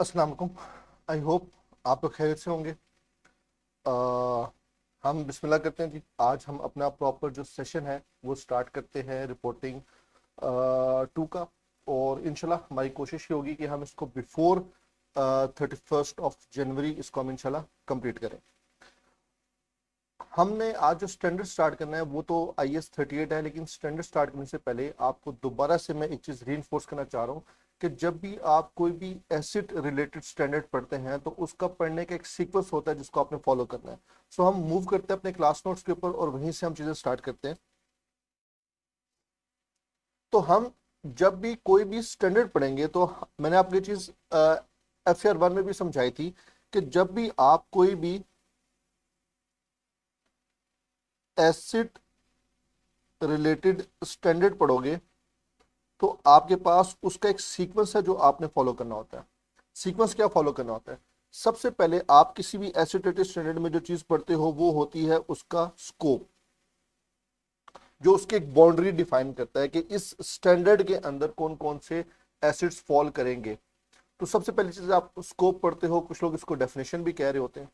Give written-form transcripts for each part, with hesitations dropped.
अस्सलाम वालेकुम। I hope आप लोग खैरियत से होंगे। अ, हम बिस्मिल्लाह करते हैं जी। आज हम अपना प्रॉपर जो सेशन है वो स्टार्ट करते हैं रिपोर्टिंग टू का। और इंशाल्लाह हमारी कोशिश ये होगी कि हम इसको बिफोर 31 जनवरी इसको हम इंशाल्लाह कंप्लीट करें। हमने आज जो स्टैंडर्ड स्टार्ट करना है वो तो IS 38 है, लेकिन स्टैंडर्ड स्टार्ट करने से पहले आपको दोबारा से मैं एक चीज़ रीइंफोर्स करना चाह रहा हूँ कि जब भी आप कोई भी एसिड रिलेटेड स्टैंडर्ड पढ़ते हैं तो उसका पढ़ने का एक सीक्वेंस होता है जिसको आपने फॉलो करना है। सो हम मूव करते हैं अपने क्लास नोट्स के ऊपर और वहीं से हम चीज़ें स्टार्ट करते हैं। तो हम जब भी कोई भी स्टैंडर्ड पढ़ेंगे तो मैंने आपको ये चीज़ FR 1 में भी समझाई थी कि जब भी आप कोई भी एसिड रिलेटेड स्टैंडर्ड पढ़ोगे तो आपके पास उसका एक सीक्वेंस है जो आपने फॉलो करना होता है। सीक्वेंस क्या फॉलो करना होता है? सबसे पहले आप किसी भी एसिड स्टैंडर्ड में जो चीज पढ़ते हो वो होती है उसका स्कोप, जो उसकी एक बाउंड्री डिफाइन करता है कि इस स्टैंडर्ड के अंदर कौन कौन से एसिड्स फॉल करेंगे। तो सबसे पहली चीज आप स्कोप पढ़ते हो, कुछ लोग इसको डेफिनेशन भी कह रहे होते हैं।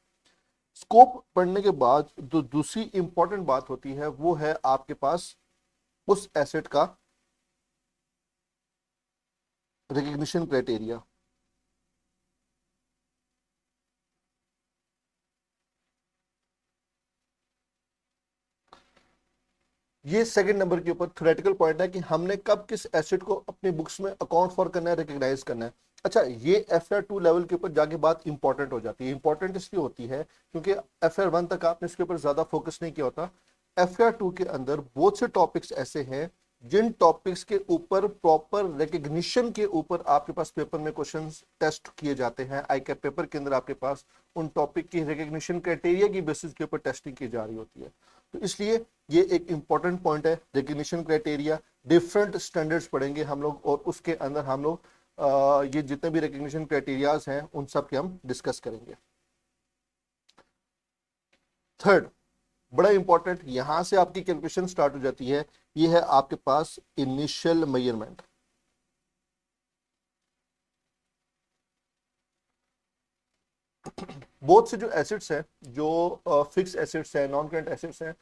स्कोप पढ़ने के बाद जो दूसरी इंपॉर्टेंट बात होती है वो है आपके पास उस एसिड का रिकग्निशन क्राइटेरिया। ये सेकंड नंबर के ऊपर थ्योरेटिकल पॉइंट है कि हमने कब किस एसिड को अपनी बुक्स में अकाउंट फॉर करना है, रिकग्नाइज करना है। अच्छा, ये FR 2 लेवल के ऊपर जाके बात इंपॉर्टेंट हो जाती है। इंपॉर्टेंट इसलिए होती है क्योंकि FR 1 तक आपने इसके ऊपर ज्यादा फोकस नहीं किया होता। FR 2 के अंदर बहुत से टॉपिक्स ऐसे हैं जिन टॉपिक्स के ऊपर प्रॉपर रिकग्निशन के ऊपर आपके पास पेपर में क्वेश्चंस टेस्ट किए जाते हैं। आई कैप पेपर के अंदर आपके पास उन टॉपिक की रिकग्निशन क्राइटेरिया की बेसिस के ऊपर टेस्टिंग की जा रही होती है। तो इसलिए ये एक इंपॉर्टेंट पॉइंट है, रिकग्निशन क्राइटेरिया। डिफरेंट स्टैंडर्ड्स पढ़ेंगे हम लोग और उसके अंदर हम लोग ये जितने भी रिकग्निशन क्राइटेरियाज हैं उन सब के हम डिस्कस करेंगे। थर्ड, बड़ा इंपॉर्टेंट, यहां से आपकी कैलकुलेशन स्टार्ट हो जाती है। ये है आपके पास इनिशियल मेजरमेंट। बहुत से जो एसिड्स हैं, जो फिक्स एसिड्स हैं, नॉन करंट एसिड्स हैं,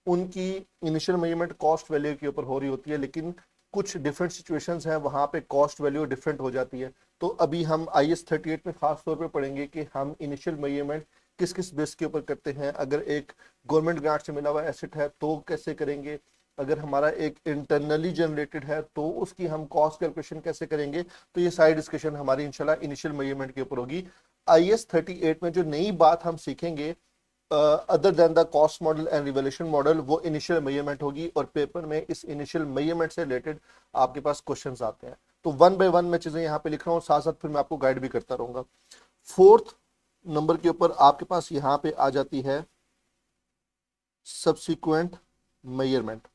उनकी इनिशियल मेजरमेंट कॉस्ट वैल्यू के ऊपर हो रही होती है, लेकिन कुछ डिफरेंट सिचुएशंस हैं वहां पे कॉस्ट वैल्यू डिफरेंट हो जाती है। तो अभी हम IS 38 में खास तौर पे पढ़ेंगे कि हम इनिशियल मेजरमेंट किस किस बेस के ऊपर करते हैं। अगर एक गवर्नमेंट ग्रांट से मिला हुआ एसेट है तो कैसे करेंगे, अगर हमारा एक इंटरनली जनरेटेड है तो उसकी हम कॉस्ट कैलकुलेशन कैसे करेंगे। तो ये सारी डिस्कशन हमारी इंशाल्लाह इनिशियल मेजरमेंट के ऊपर होगी। IS 38 में जो नई बात हम सीखेंगे other than the cost model and revaluation model, वो इनिशियल मेजरमेंट होगी और पेपर में इस इनिशियल मेजरमेंट से रिलेटेड आपके पास क्वेश्चंस आते हैं। तो वन बाय वन मैं चीजें यहाँ पे लिख रहा हूँ, साथ साथ फिर मैं आपको गाइड भी करता रहूंगा। फोर्थ नंबर के ऊपर आपके पास यहाँ पे आ जाती है सब्सिक्वेंट मेजरमेंट।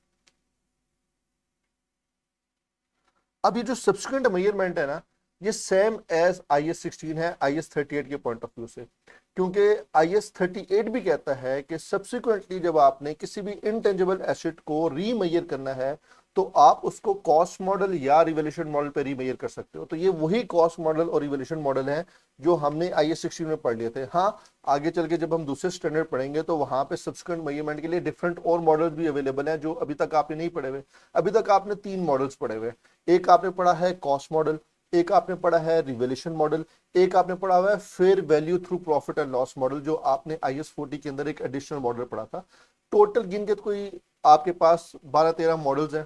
अब ये जो सब्सिक्वेंट मेजरमेंट है ना, ये सेम एज IS 16 है IS 38 के पॉइंट ऑफ व्यू से। क्योंकि IS 38 भी कहता है कि सब्सिक्वेंटली जब आपने किसी भी इनटेंजिबल एसेट को रीमेजर करना है तो आप उसको कॉस्ट मॉडल या रिवोल्यूशन मॉडल पे रीमेजर कर सकते हो। तो ये वही कॉस्ट मॉडल और रिवोल्यूशन मॉडल है जो हमने IS 16 में पढ़ लिए थे। हाँ, आगे चल के जब हम दूसरे स्टैंडर्ड पढ़ेंगे तो वहां पे सब्सिक्वेंट मेजरमेंट के लिए डिफरेंट और मॉडल्स भी अवेलेबल हैं जो अभी तक आपने नहीं पढ़े हुए। अभी तक आपने 3 मॉडल्स पढ़े हुए। एक आपने पढ़ा है कॉस्ट मॉडल, एक आपने पढ़ा है रिवोल्यूशन मॉडल, एक आपने पढ़ा हुआ है fair value through profit and loss model, जो आपने IS 40 के अंदर एक एडिशनल मॉडल पढ़ा था। टोटल गिन के तो कोई आपके पास 12-13 मॉडल्स हैं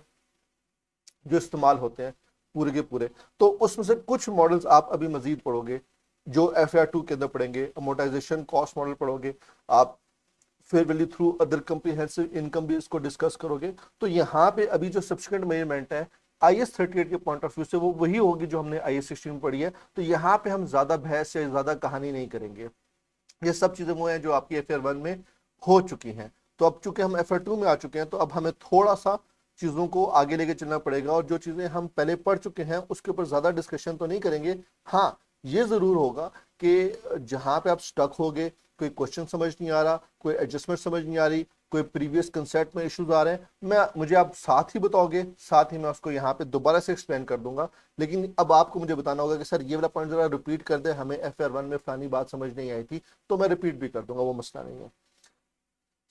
जो इस्तेमाल होते हैं पूरे के पूरे। तो उसमें से कुछ मॉडल्स आप अभी मजीद पढ़ोगे जो FR 2 के अंदर पढ़ेंगे। अमोर्टाइजेशन कॉस्ट मॉडल पढ़ोगे आप, fair value through other comprehensive income भी इसको डिस्कस करोगे। तो यहाँ पे अभी जो सब्सिक्वेंट मेजरमेंट है IS 38 के पॉइंट ऑफ व्यू से वो वही होगी जो हमने IS 16 में पढ़ी है। तो यहाँ पे हम ज्यादा बहस या ज्यादा कहानी नहीं करेंगे। ये सब चीजें वो हैं जो आपकी FR 1 में हो चुकी हैं। तो अब चूंकि हम FR 2 में आ चुके हैं तो अब हमें थोड़ा सा चीजों को आगे लेके चलना पड़ेगा और जो चीजें हम पहले पढ़ चुके हैं उसके ऊपर ज्यादा डिस्कशन तो नहीं करेंगे। हाँ, ये जरूर होगा कि जहां पे आप स्टक हो गए, कोई क्वेश्चन समझ नहीं आ रहा, कोई एडजस्टमेंट समझ नहीं आ रही, कोई प्रीवियस कंसेप्ट में इश्यूज आ रहे हैं, मुझे आप साथ ही बताओगे, साथ ही मैं उसको यहाँ पे दोबारा से एक्सप्लेन कर दूंगा। लेकिन अब आपको मुझे बताना होगा कि सर ये वाला पॉइंट जरा रिपीट कर दे, हमें FR1 में फलानी बात समझ नहीं आई थी, तो मैं रिपीट भी कर दूंगा, वो मसला नहीं है।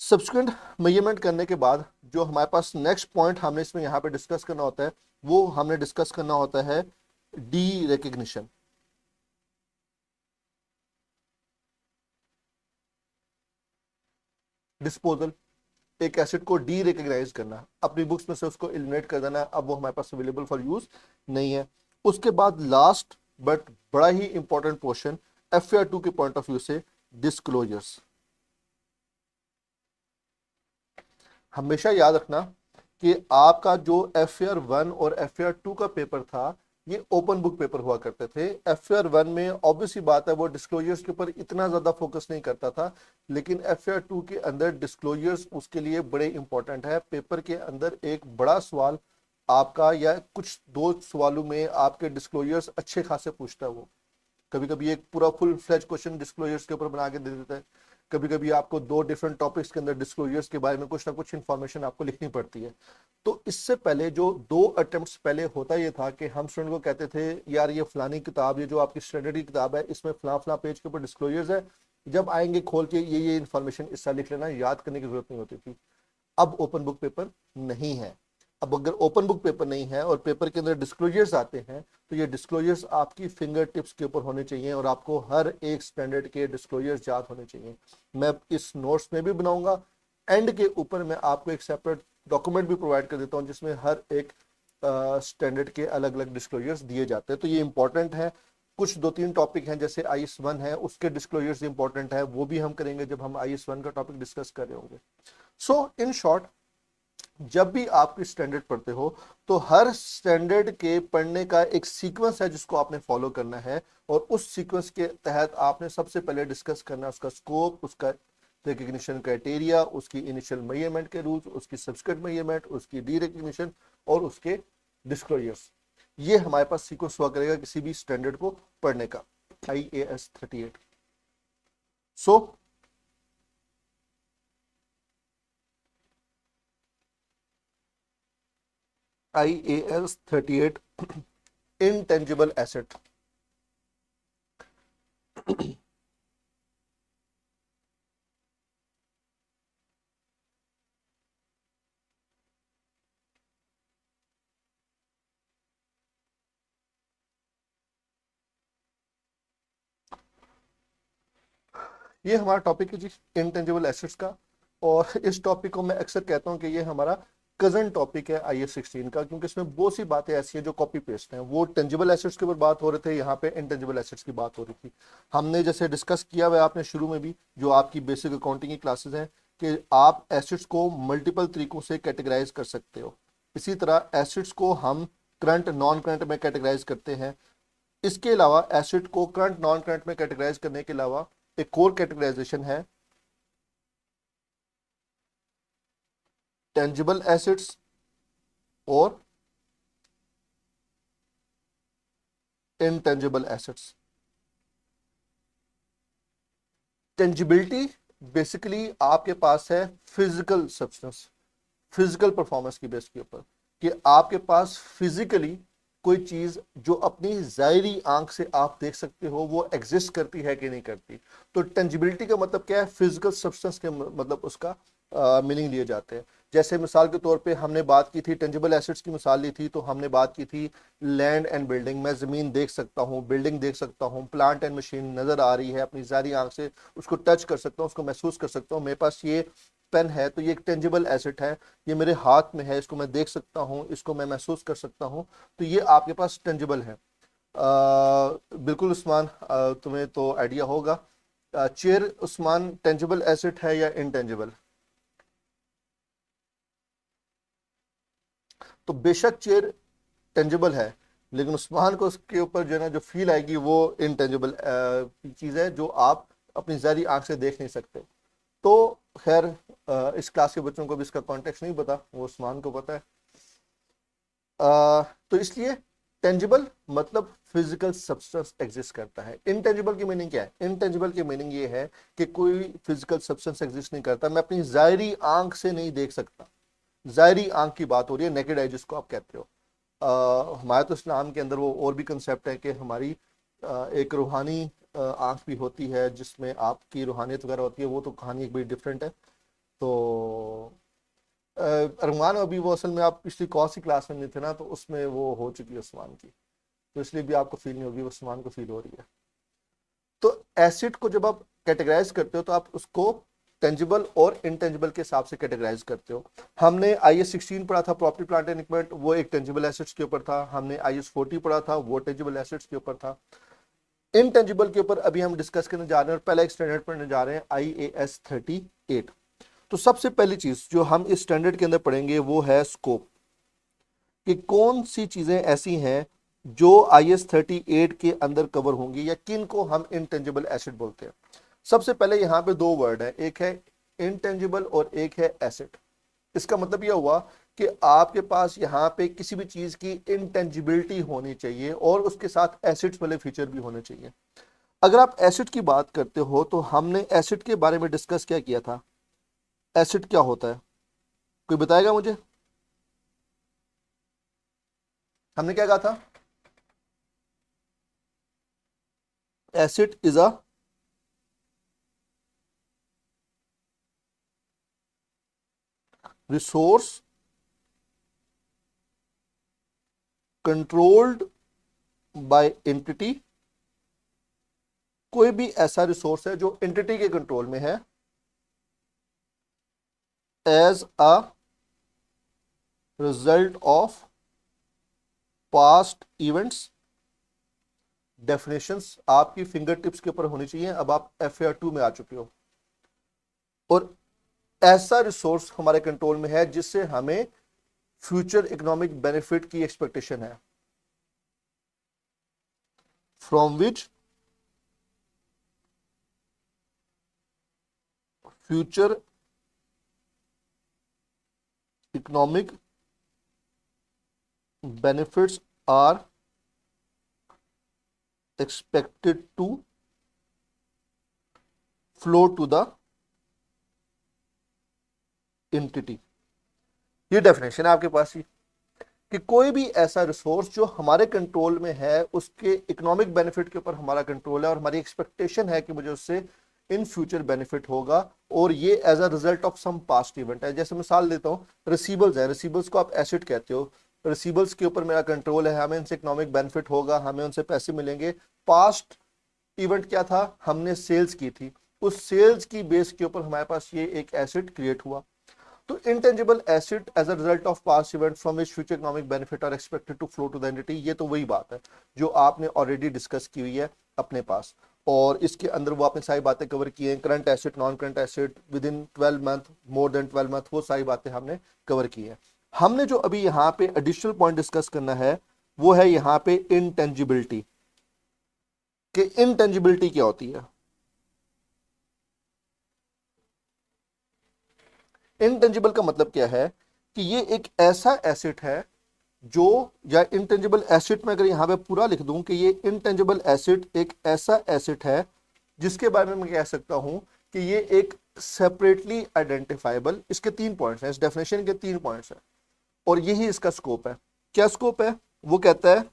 सब्सिक्वेंट मेजरमेंट करने के बाद जो हमारे पास नेक्स्ट पॉइंट हमने इसमें यहाँ पे डिस्कस करना होता है, वो हमने डिस्कस करना होता है डी रिकग्निशन। डिस्पोजल, एक एसिड को डी रिकग्नाइज करना, अपनी बुक्स में से उसको एलिमिनेट कर देना, अब वो हमारे पास अवेलेबल फॉर यूज नहीं है। उसके बाद लास्ट बट बड़ा ही इंपॉर्टेंट पोर्शन FR2 के पॉइंट ऑफ व्यू से, डिस्क्लोजर्स। हमेशा याद रखना कि आपका जो FR1 और FR2 का पेपर था, ये ओपन बुक पेपर हुआ करते थे। FR1 में ऑब्वियसली बात है वो डिस्क्लोजर्स के ऊपर इतना ज्यादा फोकस नहीं करता था, लेकिन FR2 के अंदर डिस्क्लोजर्स उसके लिए बड़े इंपॉर्टेंट है। पेपर के अंदर एक बड़ा सवाल आपका या कुछ दो सवालों में आपके डिस्क्लोजर्स अच्छे खासे पूछता है वो। कभी कभी एक पूरा फुल फ्लेज क्वेश्चन डिस्क्लोजर्स के ऊपर बना के दे देता है, कभी कभी आपको दो डिफरेंट टॉपिक्स के अंदर डिस्क्लोजर्स के बारे में कुछ ना कुछ इंफॉर्मेशन आपको लिखनी पड़ती है। तो इससे पहले जो 2 अटेम्प्ट्स पहले होता ये था कि हम स्टूडेंट को कहते थे यार ये फलानी किताब, ये जो आपकी स्टैंडर्ड की किताब है, इसमें फला फला पेज के ऊपर डिस्क्लोजर्स है, जब आएंगे खोल के ये इन्फॉर्मेशन इससे लिख लेना, याद करने की जरूरत नहीं होती थी। अब ओपन बुक पेपर नहीं है। अब अगर ओपन बुक पेपर नहीं है और पेपर के अंदर डिस्क्लोजर्स आते हैं, तो ये डिस्क्लोजर्स आपकी फिंगर टिप्स के ऊपर होने चाहिए और आपको हर एक स्टैंडर्ड के डिस्क्लोजर्स याद होने चाहिए। मैं इस नोट्स में भी बनाऊंगा, एंड के ऊपर मैं आपको एक सेपरेट डॉक्यूमेंट भी प्रोवाइड कर देता हूं जिसमें हर एक स्टैंडर्ड के अलग अलग डिस्क्लोजर्स दिए जाते हैं। तो ये इंपॉर्टेंट है। कुछ 2-3 टॉपिक हैं जैसे IS1 है, उसके डिस्क्लोजर्स इंपॉर्टेंट है, वो भी हम करेंगे जब हम IS1 का टॉपिक डिस्कस कर रहे होंगे। सो इन शॉर्ट, जब भी आप स्टैंडर्ड पढ़ते हो तो हर स्टैंडर्ड के पढ़ने का एक सीक्वेंस है जिसको आपने फॉलो करना है, और उस सीक्वेंस के तहत आपने सबसे पहले डिस्कस करना है उसका स्कोप, उसका रिकग्निशन क्राइटेरिया, उसकी इनिशियल मेजरमेंट के रूल्स, उसकी सब्सिक्वेंट मेजरमेंट, उसकी डी रिकग्निशन और उसके डिस्क्लोजर्स। ये हमारे पास सीक्वेंस हुआ करेगा किसी भी स्टैंडर्ड को पढ़ने का। IAS 38। सो IAS 38 intangible asset। ये हमारा टॉपिक है जी, इंटेंजिबल एसेट्स का। और इस टॉपिक को मैं अक्सर कहता हूं कि ये हमारा कजन टॉपिक है IAS 16 का, क्योंकि इसमें बहुत सी बातें ऐसी हैं जो कॉपी पेस्ट हैं। वो टेंजिबल एसेट्स के ऊपर बात हो रहे थे, यहाँ पे इंटेंजिबल एसेट्स की बात हो रही थी। हमने जैसे डिस्कस किया हुआ आपने शुरू में भी, जो आपकी बेसिक अकाउंटिंग की क्लासेस हैं, कि आप एसेट्स को मल्टीपल तरीकों से कैटेगराइज कर सकते हो। इसी तरह एसेट्स को हम करंट नॉन करंट में कैटेगराइज करते हैं। इसके अलावा एसेट को करंट नॉन करंट में कैटेगराइज करने के अलावा एक और कैटेगराइजेशन है टेंजिबल एसेट्स और इनटेंजिबल एसेट्स। टेंजिबिलिटी बेसिकली आपके पास है फिजिकल सब्सटेंस, फिजिकल परफॉर्मेंस की बेस के ऊपर, कि आपके पास फिजिकली कोई चीज जो अपनी जाहिरी आंख से आप देख सकते हो वो एग्जिस्ट करती है कि नहीं करती। तो टेंजिबिलिटी का मतलब क्या है, फिजिकल सब्सटेंस के मतलब उसका मीनिंग लिए जाते हैं। जैसे मिसाल के तौर पे हमने बात की थी, टेंजिबल एसेट्स की मिसाल ली थी, तो हमने बात की थी लैंड एंड बिल्डिंग। मैं जमीन देख सकता हूँ, बिल्डिंग देख सकता हूँ, प्लांट एंड मशीन नजर आ रही है, अपनी जाहिरी आंख से उसको टच कर सकता हूँ, उसको महसूस कर सकता हूँ। मेरे पास ये पेन है तो ये एक टेंजिबल एसेट है, ये मेरे हाथ में है, इसको मैं देख सकता हूँ, इसको मैं महसूस कर सकता हूँ, तो ये आपके पास टेंजिबल है। बिल्कुल उस्मान, तुम्हें तो आइडिया होगा। चेयर उस्मान टेंजिबल एसेट है या इनटेंजिबल? तो बेशक चेयर टेंजिबल है, लेकिन उस्मान को उसके ऊपर जो है ना जो फील आएगी वो इनटेंजिबल चीज है, जो आप अपनी जारी आंख से देख नहीं सकते। तो खैर, इस क्लास के बच्चों को भी इसका कॉन्टेक्स्ट नहीं पता, वो उस्मान को पता है। तो इसलिए टेंजिबल मतलब फिजिकल सब्सटेंस एग्जिस्ट करता है। इनटेंजिबल की मीनिंग क्या है? इनटेंजिबल की मीनिंग ये है कि कोई फिजिकल सब्सटेंस एग्जिस्ट नहीं करता, मैं अपनी जाहिरी आंख से नहीं देख सकता। जाहिरी आंख की बात हो रही है, नेकेड आई जिसको आप कहते हो। हमारे तो इस्लाम के अंदर वो और भी कंसेप्ट है कि हमारी एक रूहानी आंख भी होती है जिसमें आपकी रूहानियत वगैरह होती है, वो तो कहानी एक बड़ी डिफरेंट है। तो अरमान, अभी वो असल में आप पिछली कौन सी क्लास में नहीं थे ना, तो उसमें वो हो चुकी है उस्मान की, तो इसलिए भी आपको फील नहीं होगी, उस्मान को फील हो रही है। तो एसिड को जब आप कैटेगराइज करते हो तो आप उसको टेंजिबल और इनटेंजिबल के हिसाब से कैटेगराइज करते हो। हमने IS-16 पढ़ा था, प्रॉपर्टी प्लांट एंड इक्विपमेंट, वो एक टेंजिबल एसेट्स के ऊपर था। हमने IS-40 पढ़ा था, वो टेंजिबल एसेट्स के ऊपर था। इनटेंजिबल के ऊपर अभी हम डिस्कस करने जा रहे हैं और पहला एक स्टैंडर्ड पढ़ने जा रहे हैं, IAS-38। तो सबसे पहली चीज जो हम इस स्टैंडर्ड के अंदर पढ़ेंगे वो है स्कोप, कि कौन सी चीजें ऐसी हैं जो IS-38 के अंदर कवर होंगी या किन को हम इंटेंजिबल एसिड बोलते हैं। सबसे पहले यहाँ पे दो वर्ड है, एक है इंटेंजिबल और एक है एसिड। इसका मतलब यह हुआ कि आपके पास यहाँ पे किसी भी चीज की इंटेंजिबिलिटी होनी चाहिए और उसके साथ एसिड्स वाले फीचर भी होने चाहिए। अगर आप एसिड की बात करते हो तो हमने एसिड के बारे में डिस्कस क्या किया था? एसिड क्या होता है, कोई बताएगा मुझे? हमने क्या कहा था? Acid is a resource controlled by entity. कोई भी ऐसा रिसोर्स है जो एंटिटी के कंट्रोल में है, as a result of past events. Definitions आपकी फिंगर टिप्स के ऊपर होनी चाहिए, अब आप FAR 2 में आ चुके हो। और ऐसा रिसोर्स हमारे कंट्रोल में है जिससे हमें फ्यूचर इकोनॉमिक बेनिफिट की एक्सपेक्टेशन है, from which future economic benefits are expected to flow to the entity। ये डेफिनेशन है आपके पास ही, कि कोई भी ऐसा रिसोर्स जो हमारे कंट्रोल में है उसके इकोनॉमिक बेनिफिट के ऊपर हमारा कंट्रोल है और हमारी एक्सपेक्टेशन है कि मुझे उससे इन फ्यूचर बेनिफिट होगा, और ये as a result of some past event है। जैसे मिसाल देता हूँ, रिसीबल्स है, रिसीबल्स को आप एसेट कहते हो, रिसीबल्स के ऊपर मेरा कंट्रोल है, हमें इनसे इकोनॉमिक बेनिफिट होगा, हमें उनसे पैसे मिलेंगे। पास्ट इवेंट क्या था? हमने सेल्स की थी, उस सेल्स की बेस के ऊपर हमारे पास ये एक एसेट क्रिएट हुआ। तो intangible asset as a result of past event from which future economic benefit are expected to flow to the entity, ये तो वही बात है जो आपने ऑलरेडी डिस्कस की हुई है अपने पास, और इसके अंदर वो आपने सारी बातें कवर की हैं, current asset, non current asset, with in 12 month, more than 12 month, वो सारी बातें हमने कवर की है। हमने जो अभी यहाँ पे एडिशनल पॉइंट डिस्कस करना है वो है यहाँ पे इंटेंजिबिलिटी, कि इंटेंजिबिलिटी क्या होती है। इंटेंजिबल का मतलब क्या है? कि ये एक ऐसा एसेट है जो, या इंटेंजिबल एसेट में अगर यहां पे पूरा लिख दूं कि ये इंटेंजिबल एसेट एक ऐसा एसेट है जिसके बारे में मैं कह सकता हूं कि ये एक सेपरेटली आइडेंटिफाइबल, इसके 3 पॉइंट्स हैं, इस डेफिनेशन के 3 पॉइंट्स हैं और यही इसका स्कोप है। क्या स्कोप है? वो कहता है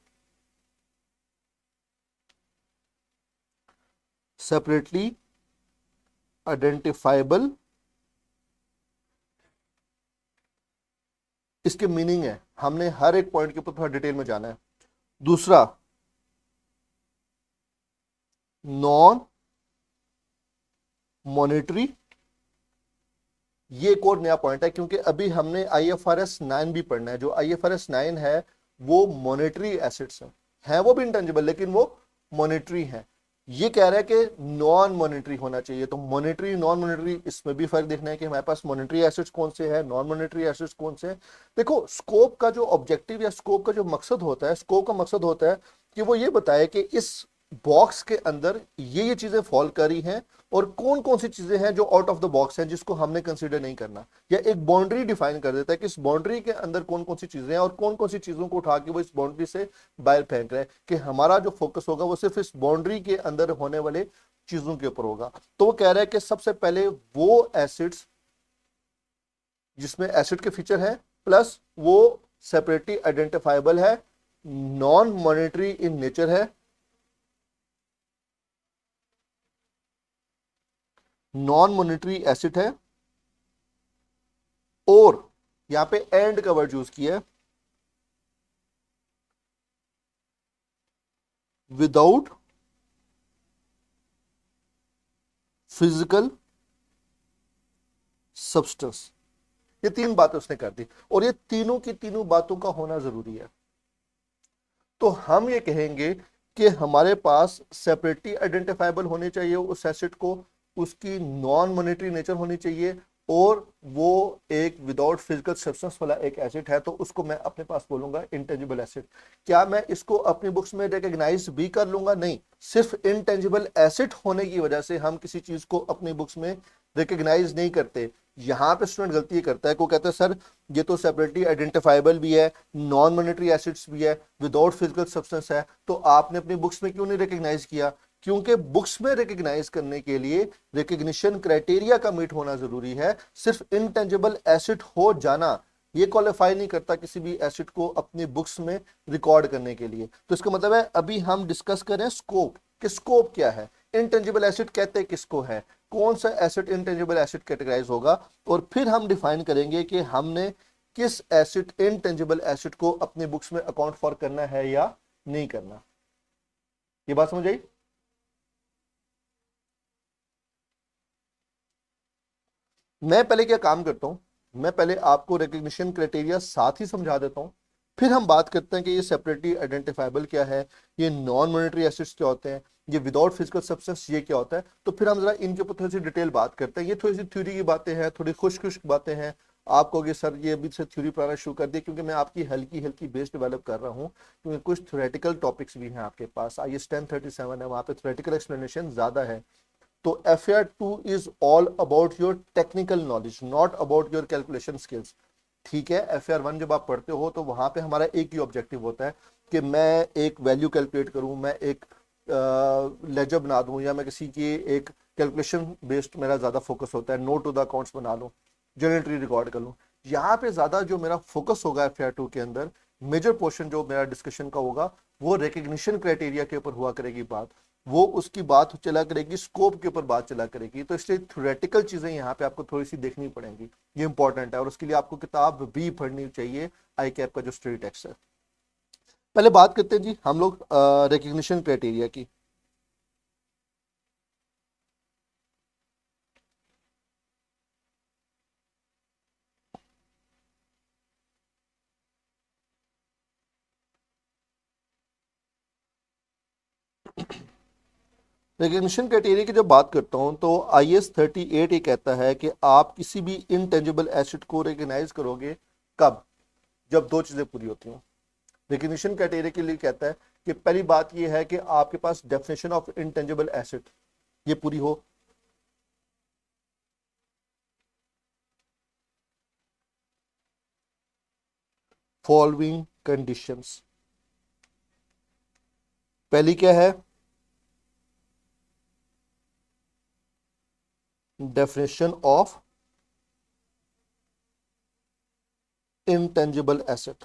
सेपरेटली आइडेंटिफाइबल, इसके मीनिंग है, हमने हर एक पॉइंट के ऊपर थोड़ा डिटेल में जाना है। दूसरा, नॉन मॉनेटरी, ये एक और नया पॉइंट है क्योंकि अभी हमने IFRS 9 भी पढ़ना है। जो IFRS 9 है वो मॉनेटरी एसेट्स हैं, वो भी इंटेंजिबल लेकिन वो मॉनेटरी हैं। ये कह रहा है कि नॉन मॉनेटरी होना चाहिए, तो मॉनेटरी नॉन मॉनेटरी इसमें भी फर्क देखना है कि हमारे पास मॉनेटरी एसेट्स कौन से हैं, नॉन मॉनेटरी एसेट्स कौन से हैं। देखो, स्कोप का जो ऑब्जेक्टिव या स्कोप का जो मकसद होता है, स्कोप का मकसद होता है कि वो ये बताए कि इस बॉक्स के अंदर ये चीजें फॉल कर रही हैं और कौन कौन सी चीजें हैं जो आउट ऑफ द बॉक्स हैं जिसको हमने कंसीडर नहीं करना, या एक बाउंड्री डिफाइन कर देता है कि इस बाउंड्री के अंदर कौन कौन सी चीजें हैं और कौन कौन सी चीजों को उठा के वो इस बाउंड्री से बाहर फेंक रहे हैं, कि हमारा जो फोकस होगा वो सिर्फ इस बाउंड्री के अंदर होने वाले चीजों के ऊपर होगा। तो वो कह रहा है कि सबसे पहले वो एसिड्स जिसमें एसिड के फीचर है प्लस वो सेपरेटली आइडेंटिफाइबल है, नॉन मॉनिटरी इन नेचर है, नॉन मॉनिटरी एसिड है, और यहां पे एंड का वर्ड यूज किया है, विदाउट फिजिकल सब्सटेंस। ये तीन बातें उसने कर दी और ये तीनों की तीनों बातों का होना जरूरी है। तो हम ये कहेंगे कि हमारे पास सेपरेटली आइडेंटिफाइबल होने चाहिए उस एसिड को, उसकी नॉन मॉनिटरी नेचर होनी चाहिए, और वो एक विदाउट फिजिकल सब्सटेंस वाला एक एसिड है, तो उसको मैं अपने पास बोलूंगा इंटेंजिबल एसिड। क्या मैं इसको अपनी बुक्स में रिकॉग्नाइज भी कर लूंगा? नहीं, सिर्फ इंटेंजिबल एसिड होने की वजह से हम किसी चीज को अपनी बुक्स में रिकॉग्नाइज नहीं करते। यहां पे स्टूडेंट गलती ये करता है, को कहता है सर ये तो सेपरेटली आइडेंटिफाइबल भी है, नॉन मॉनिटरी एसिड्स भी है, विदाउट फिजिकल सब्सटेंस है, तो आपने अपनी बुक्स में क्यों नहीं रिकॉग्नाइज किया? क्योंकि बुक्स में रिकॉग्नाइज करने के लिए रिकॉग्निशन क्राइटेरिया का मीट होना जरूरी है। सिर्फ इनटेंजिबल एसिड हो जाना ये क्वालिफाई नहीं करता किसी भी एसिड को अपनी बुक्स में रिकॉर्ड करने के लिए। तो इसका मतलब है अभी हम डिस्कस करें स्कोप, कि स्कोप क्या है, इंटेंजिबल एसिड कहते किसको है, कौन सा एसिड इंटेंजिबल एसिड कैटेगराइज होगा, और फिर हम डिफाइन करेंगे कि हमने किस एसिड इंटेंजिबल एसिड को अपने बुक्स में अकाउंट फॉर करना है या नहीं करना। ये बात समझ आई? मैं पहले क्या काम करता हूं, मैं पहले आपको रिकग्निशन क्राइटेरिया साथ ही समझा देता हूं, फिर हम बात करते हैं कि ये सेपरेटली आइडेंटिफाइबल क्या है, ये नॉन मॉनिटरी एसिड्स क्या होते हैं, ये विदाउट फिजिकल सब्सटेंस ये क्या होता है। तो फिर हम जरा इनके ऊपर थोड़ी सी डिटेल बात करते हैं। ये थोड़ी सी थ्योरी की बातें हैं, थोड़ी खुश खुश बातें हैं। आप कहोगे सर ये अभी से थ्योरी पढ़ाना शुरू कर दिया, क्योंकि मैं आपकी हल्की हल्की बेस डेवलप कर रहा हूँ, क्योंकि कुछ थ्योरेटिकल टॉपिक्स भी हैं आपके पास। IS 1037 है, वहाँ पे थ्योरेटिकल एक्सप्लेनेशन ज्यादा है। तो FAR 2 is all about your technical knowledge, not about your calculation skills. ठीक है, FAR 1 जब आप पढ़ते हो तो वहां पे हमारा एक ही ऑब्जेक्टिव होता है कि मैं एक वैल्यू कैलकुलेट करूं, मैं एक लेजर बना दूं, या मैं किसी की एक कैलकुलेशन बेस्ड मेरा ज्यादा फोकस होता है, नोट टू द अकाउंट्स बना लूं, जर्नल एंट्री रिकॉर्ड कर लूं। यहाँ पे ज्यादा जो मेरा फोकस होगा FAR 2 के अंदर, मेजर पोर्शन जो मेरा डिस्कशन का होगा वो रिकग्निशन क्राइटेरिया के ऊपर हुआ करेगी बात, वो उसकी बात चला करेगी, स्कोप के ऊपर बात चला करेगी। तो इसलिए थ्योरेटिकल चीजें यहाँ पे आपको थोड़ी सी देखनी पड़ेंगी, ये इंपॉर्टेंट है, और उसके लिए आपको किताब भी पढ़नी चाहिए, ICAP का जो स्टडी टेक्स्ट है। पहले बात करते हैं जी हम लोग रिकग्निशन क्राइटेरिया की। रिकग्निशन क्राइटेरिया की जब बात करता हूं तो IS 38 ये कहता है कि आप किसी भी इनटेंजिबल एसिड को रिकग्नाइज करोगे कब? जब दो चीजें पूरी होती हैं। रिकग्निशन क्राइटेरिया के लिए कहता है कि पहली बात यह है कि आपके पास डेफिनेशन ऑफ इंटेंजिबल एसिड ये पूरी हो, फॉलोइंग कंडीशंस। पहली क्या है? डेफिनेशन ऑफ इंटेंजिबल एसिड,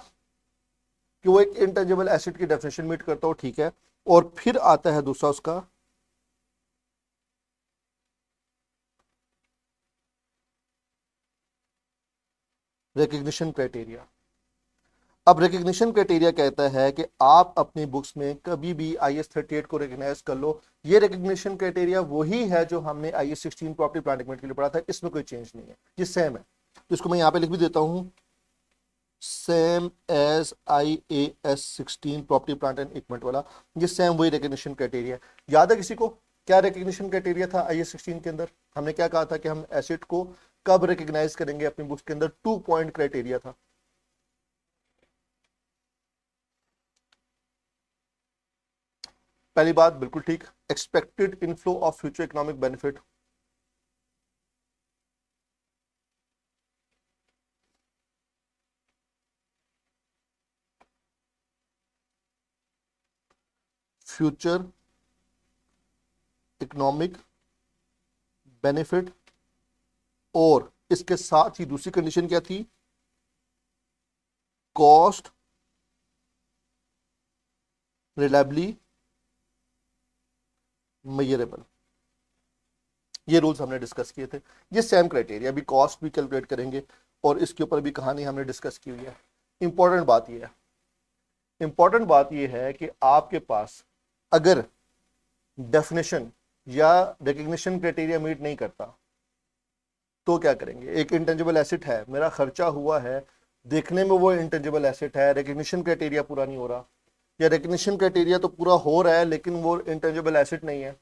कि वो एक इंटेंजिबल एसिड की डेफिनेशन मीट करता हो, ठीक है। और फिर आता है दूसरा उसका रिकग्निशन क्राइटेरिया। अब रिकग्निशन क्राइटेरिया कहता है कि आप अपनी बुक्स में कभी भी IS 38 को रिकग्नाइज कर लो। ये रिकग्निशन क्राइटेरिया वही है जो हमने IS 16 प्रॉपर्टी प्लांट इक्विपमेंट के लिए पढ़ा था, इसमें कोई चेंज नहीं है, ये सेम है। तो इसको मैं यहां पे लिख भी देता हूं, same as IAS 16 property plant and equipment वाला, ये सेम वही रिकग्निशन क्राइटेरिया। याद है किसी को क्या रिकग्निशन क्राइटेरिया था IS 16 के अंदर? हमने क्या कहा था कि हम एसिड को कब रिकग्नाइज करेंगे अपनी बुक्स के अंदर? 2 पॉइंट क्राइटेरिया था। पहली बात बिल्कुल ठीक, expected inflow of future economic benefit. Future economic benefit, और इसके साथ ही दूसरी कंडीशन क्या थी, कॉस्ट रिलायबली मेजरेबल। ये रूल्स हमने डिस्कस किए थे, ये सेम क्राइटेरिया, अभी कॉस्ट भी कैलकुलेट करेंगे और इसके ऊपर भी कहानी हमने डिस्कस की हुई है। इंपॉर्टेंट बात ये है, इंपॉर्टेंट बात ये है कि आपके पास अगर डेफिनेशन या रिकग्निशन क्राइटेरिया मीट नहीं करता तो क्या करेंगे। एक इंटेंजिबल एसेट है, मेरा खर्चा हुआ है, देखने में वो इंटेंजिबल एसेट है, रिकग्निशन क्राइटेरिया पूरा नहीं हो रहा, या रिकग्निशन क्राइटेरिया तो पूरा हो रहा है लेकिन वो इंटेंजिबल एसेट नहीं है,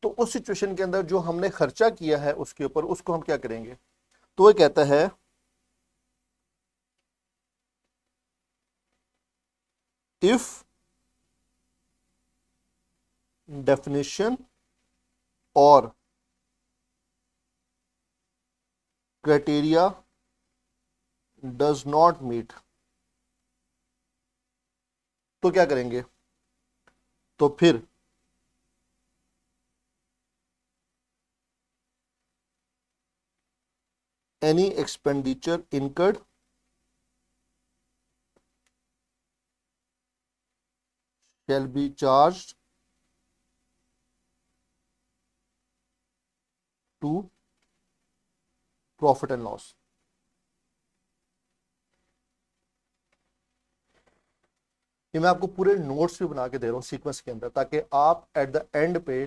तो उस सिचुएशन के अंदर जो हमने खर्चा किया है उसके ऊपर, उसको हम क्या करेंगे। तो वो कहता है इफ डेफिनेशन और क्राइटेरिया डज नॉट मीट, तो क्या करेंगे, तो फिर any expenditure incurred shall be charged to profit and loss. ये मैं आपको पूरे नोट्स भी बना के दे रहा हूँ सीक्वेंस के अंदर, ताकि आप एट द एंड पे,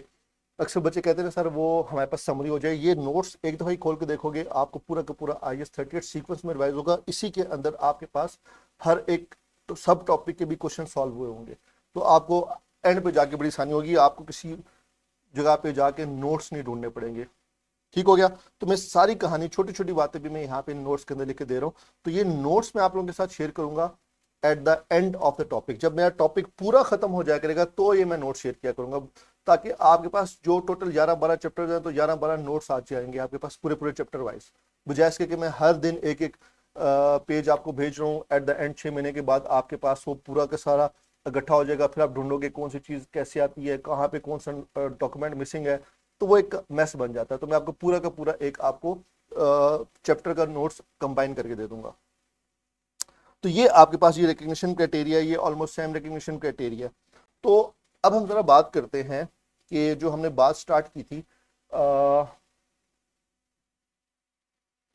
अक्सर बच्चे कहते हैं सर वो हमारे पास समरी हो जाए, ये नोट्स एक दफा ही खोल के देखोगे आपको पूरा का पूरा IS-38 सीक्वेंस में रिवाइज होगा, इसी के अंदर आपके पास हर एक तो सब टॉपिक के भी क्वेश्चन सॉल्व हुए होंगे, तो आपको एंड पे जाके बड़ी आसानी होगी, आपको किसी जगह पे जाके नोट्स नहीं ढूंढने पड़ेंगे। ठीक हो गया। तो मैं सारी कहानी, छोटी छोटी बातें भी मैं यहाँ पे नोट्स के अंदर लिख के दे रहा हूँ, तो ये नोट्स मैं आप लोगों के साथ शेयर करूंगा at the end of the topic. जब मेरा टॉपिक पूरा खत्म हो जाया करेगा तो ये मैं नोट शेयर किया करूंगा, ताकि आपके पास जो टोटल 11-12 चैप्टर हैं तो 11-12 नोट्स आ जाएंगे आपके पास पूरे पूरे चैप्टर वाइज, बजाय इसके कि मैं हर दिन एक एक पेज आपको भेज रहा हूँ। एट द एंड 6 महीने के बाद आपके पास वो पूरा का सारा इकट्ठा हो जाएगा, फिर आप ढूंढोगे कौन सी चीज़ कैसे आती है, कहाँ पे कौन सा डॉक्यूमेंट मिसिंग है, तो वो एक मैस बन जाता है। तो मैं आपको पूरा का पूरा एक आपको चैप्टर का नोट्स कंबाइन करके दे दूंगा। तो ये आपके पास ये रिकग्निशन क्राइटेरिया, ये ऑलमोस्ट सेम रिकग्निशन क्राइटेरिया। तो अब हम जरा बात करते हैं कि जो हमने बात स्टार्ट की थी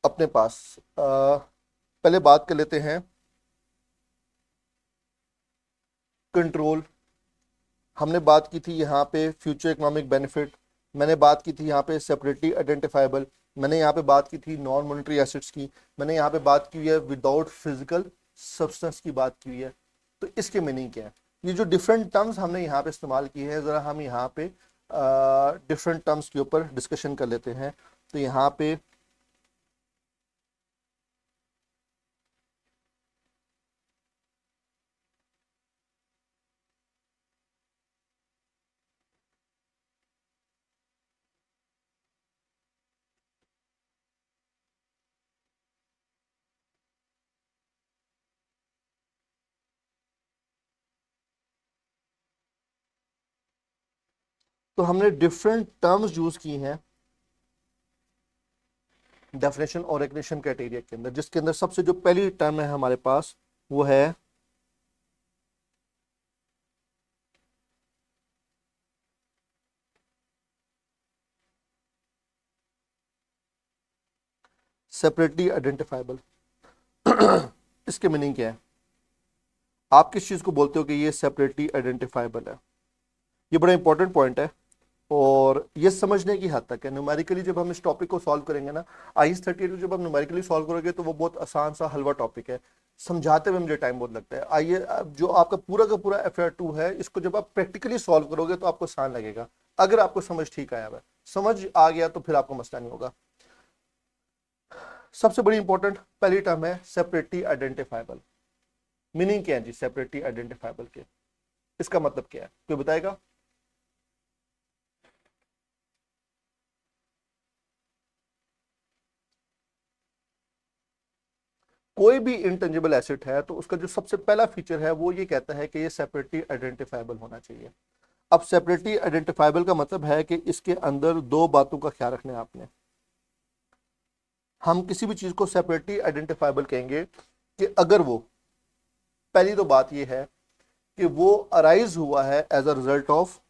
अपने पास, पहले बात कर लेते हैं कंट्रोल। हमने बात की थी यहाँ पे फ्यूचर इकोनॉमिक बेनिफिट, मैंने बात की थी यहाँ पे सेपरेटली आइडेंटिफाइबल, मैंने यहाँ पे बात की थी नॉन मॉनेटरी एसेट्स की, मैंने यहाँ पे बात की हुई है विदाउट फिजिकल सब्सटेंस की बात की हुई है। तो इसके मीनिंग क्या है, ये जो डिफरेंट टर्म्स हमने यहाँ पे इस्तेमाल की है, ज़रा हम यहाँ पे डिफरेंट टर्म्स के ऊपर डिस्कशन कर लेते हैं। तो यहाँ पे तो हमने डिफरेंट टर्म्स यूज की हैं डेफिनेशन और रिकग्निशन क्राइटेरिया के अंदर, जिसके अंदर सबसे जो पहली टर्म है हमारे पास वो है सेपरेटली आइडेंटिफाइबल। इसके मीनिंग क्या है, आप किस चीज को बोलते हो कि ये सेपरेटली आइडेंटिफाइबल है, ये बड़ा इंपॉर्टेंट पॉइंट है और ये समझने की हद तक है। न्यूमेरिकली जब हम इस टॉपिक को सॉल्व करेंगे ना, IS-38 को जब आप न्यूमेरिकली सॉल्व करोगे तो वो बहुत आसान सा हलवा टॉपिक है, समझाते हुए मुझे टाइम बहुत लगता है। आइए, अब जो आपका पूरा का पूरा FR2 है, इसको जब आप प्रैक्टिकली सॉल्व करोगे तो आपको आसान लगेगा, अगर आपको समझ ठीक आया हुआ है। समझ आ गया तो फिर आपको मसला नहीं होगा। सबसे बड़ी इंपॉर्टेंट पहली टर्म है सेपरेटली आइडेंटिफाइबल। मीनिंग क्या है जी सेपरेटली आइडेंटिफाइबल के, इसका मतलब क्या है, कोई बताएगा। कोई भी इंटेंजिबल एसेट है तो उसका जो सबसे पहला फीचर है वो ये कहता है कि ये सेपरेटली आइडेंटिफाइबल होना चाहिए। अब सेपरेटली आइडेंटिफाइबल का मतलब है कि इसके अंदर दो बातों का ख्याल रखना है आपने। हम किसी भी चीज को सेपरेटली आइडेंटिफाइबल कहेंगे कि अगर वो, पहली तो बात ये है कि वो अराइज हुआ है एज अ रिजल्ट ऑफ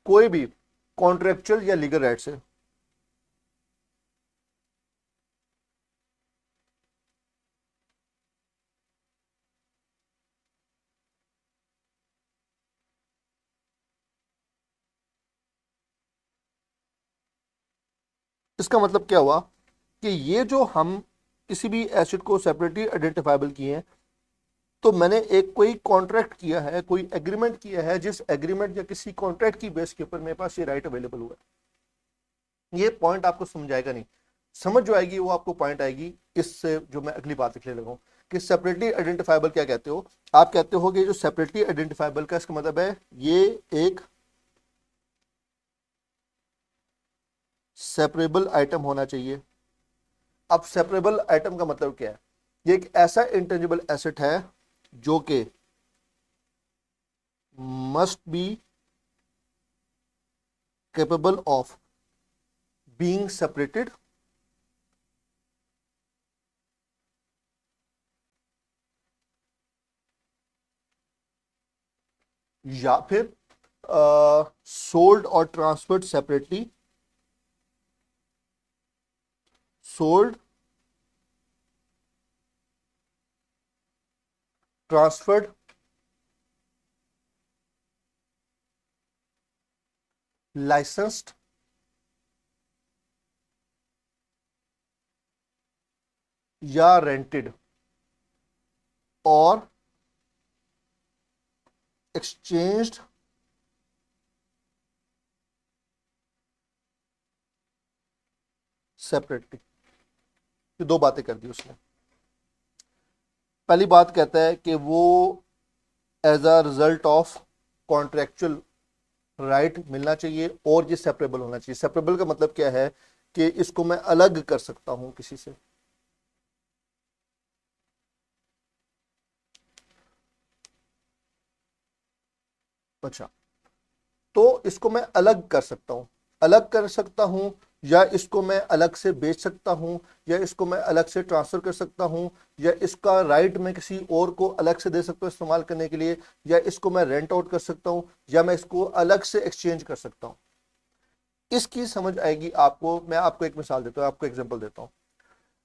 कोई भी कॉन्ट्रेक्चुअल या लीगल राइट से। इसका मतलब क्या हुआ कि ये जो हम किसी भी एसिड को सेपरेटली आइडेंटिफाइबल किए हैं, तो मैंने एक कोई कॉन्ट्रैक्ट किया है, कोई एग्रीमेंट किया है, जिस एग्रीमेंट या किसी कॉन्ट्रैक्ट की बेस के ऊपर मेरे पास ये राइट अवेलेबल हुआ है। ये पॉइंट आपको समझाएगा नहीं, समझ जो आएगी वो आपको पॉइंट आएगी इससे जो मैं अगली बात लिखने लगा हूं कि सेपरेटली आइडेंटिफाइबल क्या कहते हो। आप कहते हो कि जो सेपरेटली आइडेंटिफाइबल का इसका मतलब है ये एक सेपरेबल आइटम होना चाहिए। अब सेपरेबल आइटम का मतलब क्या है? ये एक ऐसा इंटेंजिबल एसेट है जो कि must be capable of being separated या फिर सोल्ड और transferred separately, sold transferred licensed या रेंटेड और एक्सचेंज्ड सेपरेटली। ये दो बातें कर दी उसने। पहली बात कहता है कि वो as a result of contractual right मिलना चाहिए और ये सेपरेबल होना चाहिए। सेपरेबल का मतलब क्या है कि इसको मैं अलग कर सकता हूं किसी से। अच्छा, तो इसको मैं अलग कर सकता हूं, अलग कर सकता हूं, या इसको मैं अलग से बेच सकता हूं, या इसको मैं अलग से ट्रांसफर कर सकता हूं, या इसका राइट मैं किसी और को अलग से दे सकता हूं इस्तेमाल करने के लिए, या इसको मैं रेंट आउट कर सकता हूं, या मैं इसको अलग से एक्सचेंज कर सकता हूं। इसकी समझ आएगी आपको। मैं आपको एक मिसाल देता हूं, आपको एग्जांपल देता हूं।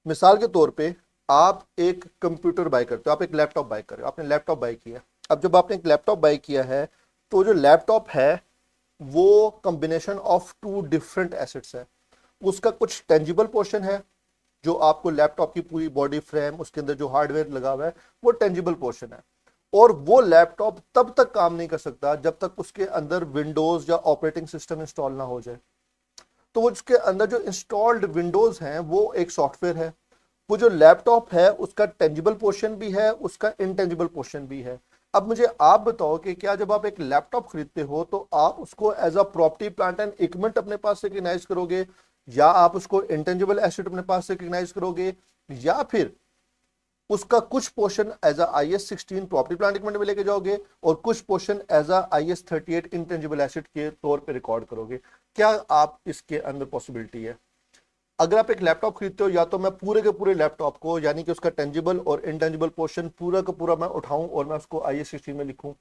मिसाल के तौर पे आप एक कंप्यूटर बाय करते हो, आप एक लैपटॉप बाय कर रहे हो, आपने लैपटॉप बाय किया। अब जब आपने एक लैपटॉप बाय किया है तो जो लैपटॉप है वो combination of two different assets है। उसका कुछ टेंजिबल पोर्शन है जो आपको लैपटॉप की पूरी बॉडी फ्रेम, उसके अंदर जो हार्डवेयर लगा हुआ है वो टेंजिबल पोर्शन है। और वो लैपटॉप तब तक काम नहीं कर सकता जब तक उसके अंदर विंडोज या ऑपरेटिंग सिस्टम इंस्टॉल ना हो जाए। तो वो उसके अंदर जो इंस्टॉल्ड विंडोज हैं वो एक सॉफ्टवेयर है। वो जो लैपटॉप है उसका टेंजिबल पोर्शन भी है, उसका इनटेंजिबल पोर्शन भी है। अब मुझे आप बताओ कि क्या जब आप एक लैपटॉप खरीदते हो तो आप उसको as a property plant and equipment अपने पास से रिकग्नाइज करोगे, या आप उसको इंटेंजिबल एसेट अपने पास से रिकग्नाइज करोगे, या फिर उसका कुछ portion as a IS-16 property plant equipment में लेके जाओगे और कुछ portion as a IS-38 intangible asset के तौर पे रिकॉर्ड करोगे? क्या आप इसके अंदर पॉसिबिलिटी है? अगर आप एक लैपटॉप खरीदते हो, या तो मैं पूरे के पूरे लैपटॉप को, यानी कि उसका टेंजिबल और इनटेंजिबल पोर्शन पूरा का पूरा मैं उठाऊं और मैं उसको IS-16 में लिखूं,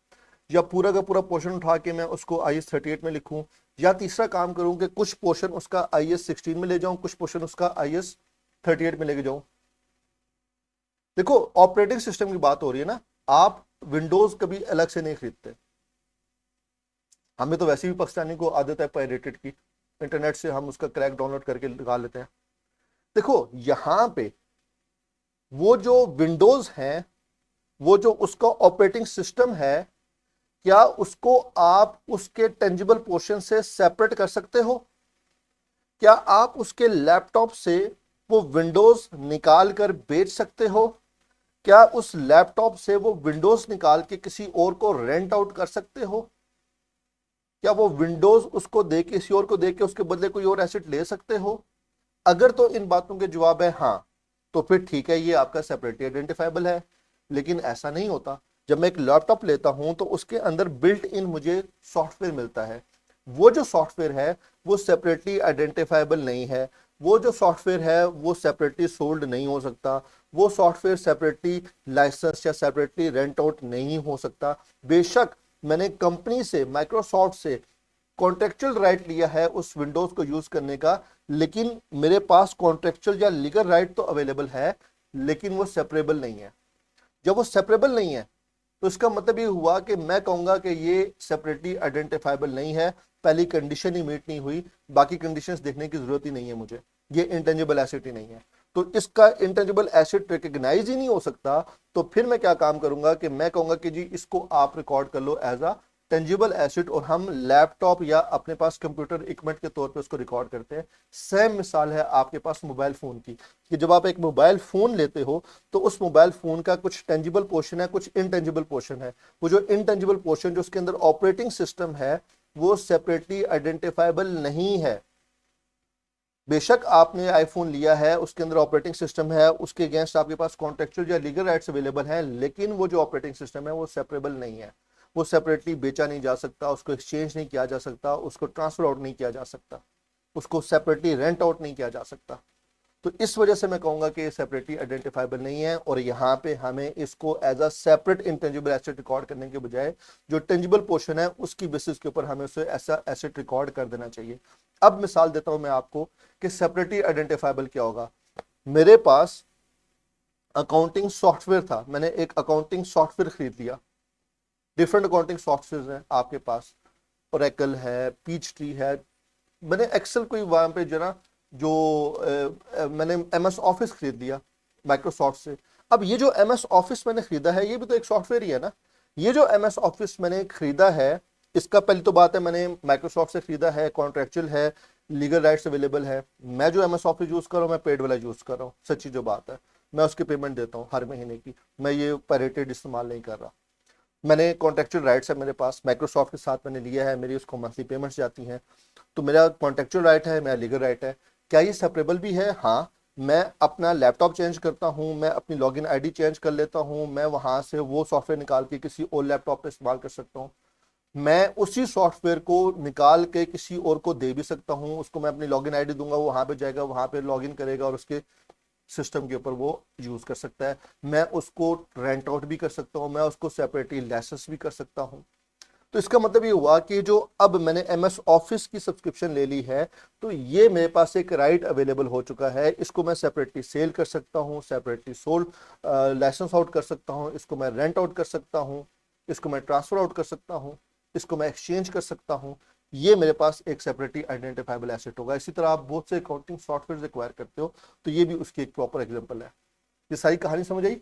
या पूरा का पूरा पोर्शन उठा के मैं उसको IS-38 में लिखूं, या तीसरा काम करूं कि कुछ पोर्शन उसका IS-16 में ले जाऊं, कुछ पोर्शन उसका IS-38 में लेके जाऊं। देखो, ऑपरेटिंग सिस्टम की बात हो रही है ना, आप विंडोज कभी अलग से नहीं खरीदते। हमें तो वैसे भी पाकिस्तानी को आदत है पायरेटेड की, इंटरनेट से हम उसका क्रैक डाउनलोड करके लगा लेते हैं। देखो यहां पे वो जो विंडोज है, वो जो उसका ऑपरेटिंग सिस्टम है, क्या उसको आप उसके टेंजिबल पोर्शन से सेपरेट कर सकते हो? क्या आप उसके लैपटॉप से वो विंडोज निकाल कर बेच सकते हो? क्या उस लैपटॉप से वो विंडोज निकाल के किसी और को रेंट आउट कर सकते हो? क्या वो विंडोज उसको दे के, किसी और को दे के उसके बदले कोई और एसेट ले सकते हो? अगर तो इन बातों के जवाब है हाँ, तो फिर ठीक है, ये आपका सेपरेटली आइडेंटिफाइबल है। लेकिन ऐसा नहीं होता। जब मैं एक लैपटॉप लेता हूं तो उसके अंदर बिल्ट इन मुझे सॉफ्टवेयर मिलता है। वो जो सॉफ्टवेयर है वो सेपरेटली आइडेंटिफाइबल नहीं है। वो जो सॉफ्टवेयर है वो सेपरेटली सोल्ड नहीं हो सकता। वो सॉफ्टवेयर सेपरेटली लाइसेंस या सेपरेटली रेंट आउट नहीं हो सकता। बेशक मैंने कंपनी से, माइक्रोसॉफ्ट से कॉन्ट्रेक्चुअल राइट लिया है उस विंडोज को यूज करने का, लेकिन मेरे पास कॉन्ट्रेक्चुअल या लीगल राइट तो अवेलेबल है, लेकिन वो सेपरेबल नहीं है। जब वो सेपरेबल नहीं है तो इसका मतलब ये हुआ कि मैं कहूंगा कि ये सेपरेटली आइडेंटिफाइबल नहीं है। पहली कंडीशन ही मीट नहीं हुई, बाकी कंडीशंस देखने की जरूरत ही नहीं है मुझे। ये इंटेंजिबल एसेट ही नहीं है, तो इसका इंटेंजिबल एसेट रिकग्नाइज ही नहीं हो सकता। तो फिर मैं क्या काम करूंगा कि मैं कहूंगा कि जी इसको आप रिकॉर्ड कर लो एज अ टेंजिबल एसेट, और हम लैपटॉप या अपने पास कंप्यूटर इक्विपमेंट के तौर पे उसको रिकॉर्ड करते हैं। सेम मिसाल है आपके पास मोबाइल फोन की, कि जब आप एक मोबाइल फोन लेते हो तो उस मोबाइल फोन का कुछ टेंजिबल पोर्शन है, कुछ इनटेंजिबल पोर्शन है। वो जो इनटेंजिबल पोर्शन, जो उसके अंदर ऑपरेटिंग सिस्टम है, वो सेपरेटली आइडेंटिफाइबल नहीं है। बेशक आपने आईफोन लिया है, उसके अंदर ऑपरेटिंग सिस्टम है, उसके अगेंस्ट आपके पास कॉन्ट्रेक्चुअल या लीगल राइट्स अवेलेबल हैं, लेकिन वो जो ऑपरेटिंग सिस्टम है वो सेपरेबल नहीं है। वो सेपरेटली बेचा नहीं जा सकता, उसको एक्सचेंज नहीं किया जा सकता, उसको ट्रांसफर आउट नहीं किया जा सकता, उसको सेपरेटली रेंट आउट नहीं किया जा सकता। तो इस वजह से मैं कहूंगा कि सेपरेटली आइडेंटिफाइबल नहीं है, और यहाँ पे हमें इसको as a separate intangible asset record करने के बजाय जो टेंजिबल पोर्शन है उसकी बेसिस के ऊपर हमें उसे ऐसा एसेट रिकॉर्ड कर देना चाहिए। अब मिसाल देता हूं मैं आपको कि सेपरेटली आइडेंटिफाइबल क्या होगा। मेरे पास अकाउंटिंग सॉफ्टवेयर था, मैंने एक अकाउंटिंग सॉफ्टवेयर खरीद लिया। डिफरेंट अकाउंटिंग सॉफ्टवेयर हैं आपके पास, ओरेकल है, पीच ट्री है, मैंने एक्सेल कोई वहां पे जो ना, जो मैंने एम एस ऑफिस खरीद लिया माइक्रोसॉफ्ट से। अब ये जो एम एस ऑफिस मैंने खरीदा है ये भी तो एक सॉफ्टवेयर ही है ना। ये जो एम एस ऑफिस मैंने खरीदा है, इसका पहली तो बात है मैंने माइक्रोसॉफ्ट से खरीदा है, कॉन्ट्रेक्चुअल है, लीगल राइट्स अवेलेबल है। मैं जो एम एस ऑफिस यूज कर रहा हूँ मैं पेड वाला यूज कर रहा हूँ, सच्ची जो बात है। मैं उसकी पेमेंट देता हूँ हर महीने की, मैं ये पेरेटेड इस्तेमाल नहीं कर रहा। मैंने कॉन्ट्रेक्चुअल राइट्स है मेरे पास, माइक्रोसॉफ्ट के साथ मैंने लिया है, मेरी उसको मंथली पेमेंट्स जाती हैं। तो मेरा कॉन्टेक्चुअल राइट है, मेरा लीगल राइट है। क्या ये सेपरेबल भी है? हाँ। मैं अपना लैपटॉप चेंज करता हूँ, मैं अपनी लॉगिन आईडी चेंज कर लेता हूँ, मैं वहां से वो सॉफ्टवेयर निकाल के किसी और लैपटॉप पे इस्तेमाल कर सकता हूँ। मैं उसी सॉफ्टवेयर को निकाल के किसी और को दे भी सकता हूँ, उसको मैं अपनी लॉगिन आईडी दूंगा, वो वहां पे जाएगा, वहां पे लॉगिन करेगा और उसके सिस्टम के ऊपर वो यूज कर सकता है। मैं उसको रेंट आउट भी कर सकता हूँ, मैं उसको सेपरेटली लाइसेंस भी कर सकता हूँ। तो इसका मतलब ये हुआ कि जो अब मैंने एम एस ऑफिस की सब्सक्रिप्शन ले ली है, तो ये मेरे पास एक राइट अवेलेबल हो चुका है। इसको मैं सेपरेटली सेल कर सकता हूँ, सेपरेटली सोल्ड लाइसेंस आउट कर सकता हूँ, इसको मैं रेंट आउट कर सकता हूँ, इसको मैं ट्रांसफर आउट कर सकता हूँ, इसको मैं एक्सचेंज कर सकता हूँ। ये मेरे पास एक सेपरेटली आइडेंटिफाइबल एसेट होगा। इसी तरह आप बहुत से अकाउंटिंग सॉफ्टवेयर एक्वायर करते हो, तो ये भी उसकी एक प्रॉपर एग्जाम्पल है। ये सारी कहानी समझ आई?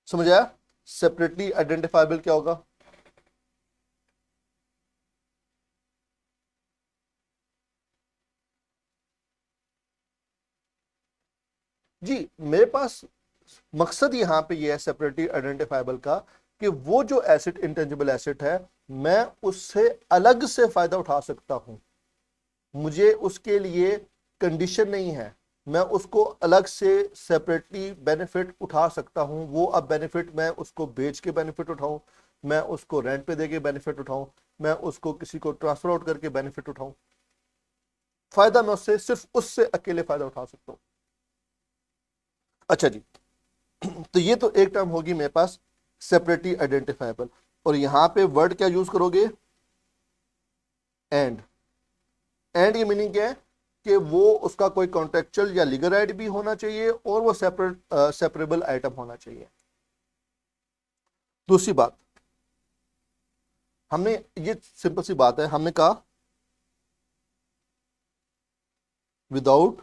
समझ आया सेपरेटली आइडेंटिफाइबल क्या होगा? जी, मेरे पास मकसद यहां पे ये है सेपरेटली आइडेंटिफाइबल का, कि वो जो एसेट इंटेंजिबल एसेट है, मैं उससे अलग से फायदा उठा सकता हूं। मुझे उसके लिए कंडीशन नहीं है, मैं उसको अलग से सेपरेटली बेनिफिट उठा सकता हूं। वो अब बेनिफिट मैं उसको बेच के बेनिफिट उठाऊं, मैं उसको रेंट पे दे के बेनिफिट उठाऊं, मैं उसको किसी को ट्रांसफर आउट करके बेनिफिट उठाऊं, फायदा मैं उससे सिर्फ उससे अकेले फायदा उठा सकता हूं। अच्छा जी, तो ये तो एक टर्म होगी मेरे पास सेपरेटली आइडेंटिफाइबल। और यहां पे वर्ड क्या यूज करोगे? एंड। एंड की मीनिंग क्या है? कि वो उसका कोई कॉन्ट्रेक्चुअल या लीगल राइट भी होना चाहिए और वो सेपरेबल आइटम होना चाहिए। दूसरी बात, हमने, ये सिंपल सी बात है, हमने कहा विदाउट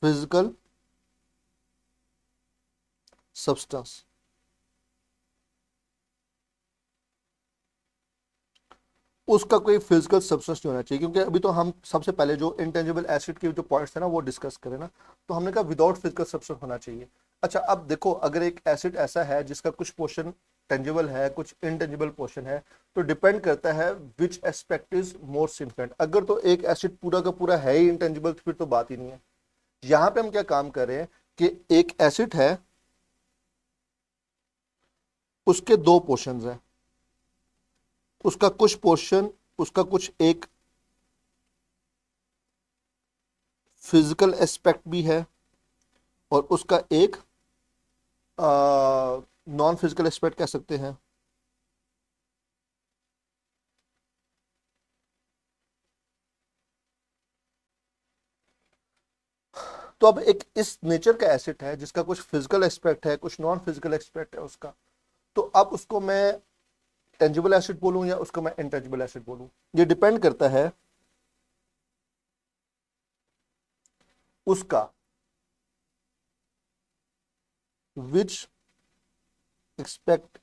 फिजिकल सब्सटेंस। उसका कोई फिजिकल सब्सटेंस नहीं होना चाहिए, क्योंकि अभी तो हम सबसे पहले जो इंटेंजिबल एसिड के जो पॉइंट्स है ना वो डिस्कस करें ना, तो हमने कहा विदाउट फिजिकल सब्सटेंस होना चाहिए। अच्छा, अब देखो, अगर एक एसिड ऐसा है जिसका कुछ पोर्शन टेंजिबल है, कुछ इनटेंजिबल पोर्शन है, तो डिपेंड करता है विच एस्पेक्ट इज मोर सिग्निफिकेंट। अगर तो एक एसिड पूरा का पूरा है ही इंटेंजिबल, फिर तो बात ही नहीं है। यहां पे हम क्या काम कर रहे हैं कि एक एसिड है, उसके दो पोर्शंस हैं, उसका कुछ पोर्शन, उसका कुछ एक फिजिकल एस्पेक्ट भी है और उसका एक नॉन फिजिकल एस्पेक्ट कह सकते हैं। तो अब एक इस नेचर का एसिड है जिसका कुछ फिजिकल एस्पेक्ट है, कुछ नॉन फिजिकल एस्पेक्ट है उसका, तो अब उसको मैं टेंजिबल एसिड बोलूं या उसको मैं इनटेंजिबल एसिड बोलूं, ये डिपेंड करता है उसका विच एक्सपेक्ट